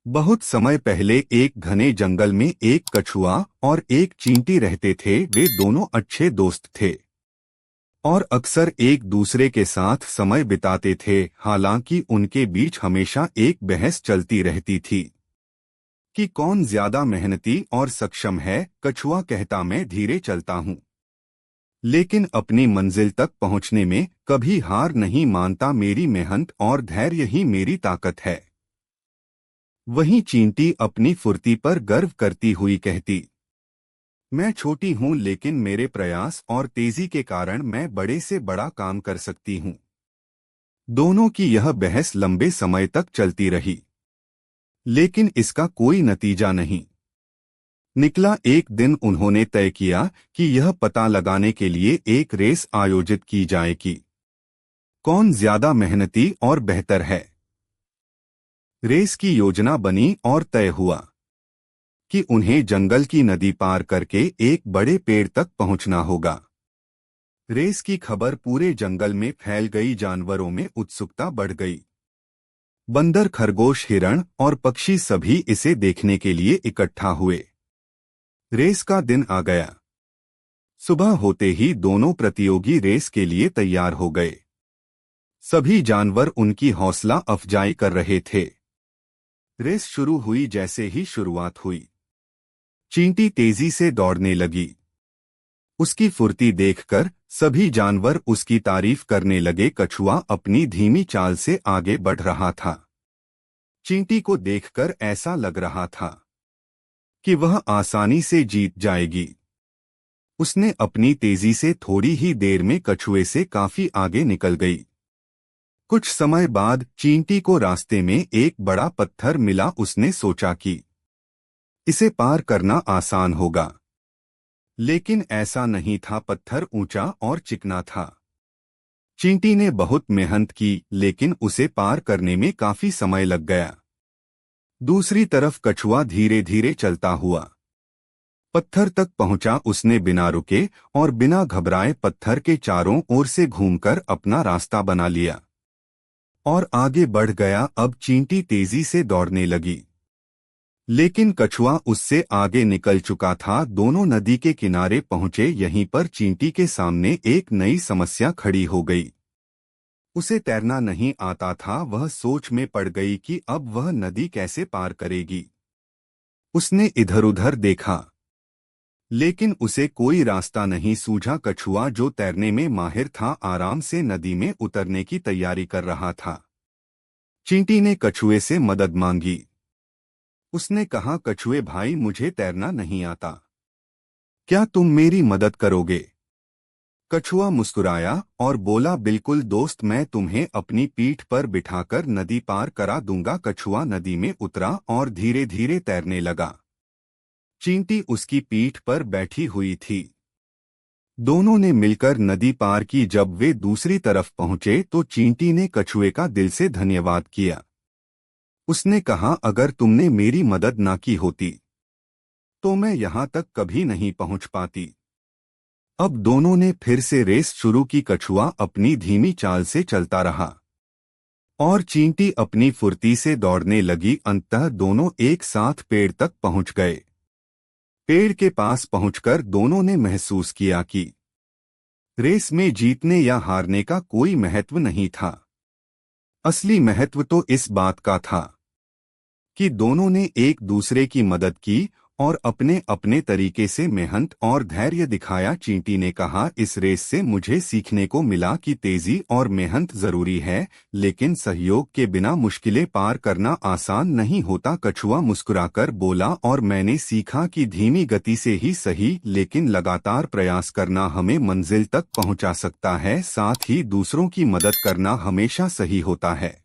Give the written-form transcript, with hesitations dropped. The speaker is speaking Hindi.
बहुत समय पहले एक घने जंगल में एक कछुआ और एक चींटी रहते थे। वे दोनों अच्छे दोस्त थे और अक्सर एक दूसरे के साथ समय बिताते थे। हालांकि उनके बीच हमेशा एक बहस चलती रहती थी कि कौन ज्यादा मेहनती और सक्षम है। कछुआ कहता, मैं धीरे चलता हूँ, लेकिन अपनी मंजिल तक पहुँचने में कभी हार नहीं मानता। मेरी मेहनत और धैर्य ही मेरी ताकत है। वहीं चींटी अपनी फुर्ती पर गर्व करती हुई कहती, मैं छोटी हूँ लेकिन मेरे प्रयास और तेजी के कारण मैं बड़े से बड़ा काम कर सकती हूँ। दोनों की यह बहस लंबे समय तक चलती रही, लेकिन इसका कोई नतीजा नहीं निकला। एक दिन उन्होंने तय किया कि यह पता लगाने के लिए एक रेस आयोजित की जाए कि कौन ज्यादा मेहनती और बेहतर है। रेस की योजना बनी और तय हुआ कि उन्हें जंगल की नदी पार करके एक बड़े पेड़ तक पहुंचना होगा। रेस की खबर पूरे जंगल में फैल गई। जानवरों में उत्सुकता बढ़ गई। बंदर, खरगोश, हिरण और पक्षी सभी इसे देखने के लिए इकट्ठा हुए। रेस का दिन आ गया। सुबह होते ही दोनों प्रतियोगी रेस के लिए तैयार हो गए। सभी जानवर उनकी हौसला अफजाई कर रहे थे। रेस शुरू हुई। जैसे ही शुरुआत हुई, चींटी तेजी से दौड़ने लगी। उसकी फुर्ती देखकर सभी जानवर उसकी तारीफ करने लगे। कछुआ अपनी धीमी चाल से आगे बढ़ रहा था। चींटी को देखकर ऐसा लग रहा था कि वह आसानी से जीत जाएगी। उसने अपनी तेजी से थोड़ी ही देर में कछुए से काफी आगे निकल गई। कुछ समय बाद चींटी को रास्ते में एक बड़ा पत्थर मिला। उसने सोचा कि इसे पार करना आसान होगा, लेकिन ऐसा नहीं था। पत्थर ऊंचा और चिकना था। चींटी ने बहुत मेहनत की, लेकिन उसे पार करने में काफी समय लग गया। दूसरी तरफ कछुआ धीरे धीरे चलता हुआ पत्थर तक पहुंचा। उसने बिना रुके और बिना घबराए पत्थर के चारों ओर से घूमकर अपना रास्ता बना लिया और आगे बढ़ गया। अब चींटी तेजी से दौड़ने लगी, लेकिन कछुआ उससे आगे निकल चुका था। दोनों नदी के किनारे पहुंचे। यहीं पर चींटी के सामने एक नई समस्या खड़ी हो गई। उसे तैरना नहीं आता था। वह सोच में पड़ गई कि अब वह नदी कैसे पार करेगी। उसने इधर-उधर देखा, लेकिन उसे कोई रास्ता नहीं सूझा। कछुआ, जो तैरने में माहिर था, आराम से नदी में उतरने की तैयारी कर रहा था। चींटी ने कछुए से मदद मांगी। उसने कहा, कछुए भाई, मुझे तैरना नहीं आता, क्या तुम मेरी मदद करोगे? कछुआ मुस्कुराया और बोला, बिल्कुल दोस्त, मैं तुम्हें अपनी पीठ पर बिठाकर नदी पार करा दूंगा। कछुआ नदी में उतरा और धीरे धीरे तैरने लगा। चींटी उसकी पीठ पर बैठी हुई थी। दोनों ने मिलकर नदी पार की। जब वे दूसरी तरफ पहुंचे तो चींटी ने कछुए का दिल से धन्यवाद किया। उसने कहा, अगर तुमने मेरी मदद ना की होती तो मैं यहां तक कभी नहीं पहुंच पाती। अब दोनों ने फिर से रेस शुरू की। कछुआ अपनी धीमी चाल से चलता रहा और चींटी अपनी फुर्ती से दौड़ने लगी। अंततः दोनों एक साथ पेड़ तक पहुंच गए। पेड़ के पास पहुंचकर दोनों ने महसूस किया कि रेस में जीतने या हारने का कोई महत्व नहीं था। असली महत्व तो इस बात का था कि दोनों ने एक दूसरे की मदद की और अपने अपने तरीके से मेहनत और धैर्य दिखाया। चींटी ने कहा, इस रेस से मुझे सीखने को मिला कि तेजी और मेहनत जरूरी है, लेकिन सहयोग के बिना मुश्किलें पार करना आसान नहीं होता। कछुआ मुस्कुराकर बोला, और मैंने सीखा कि धीमी गति से ही सही, लेकिन लगातार प्रयास करना हमें मंजिल तक पहुंचा सकता है। साथ ही दूसरों की मदद करना हमेशा सही होता है।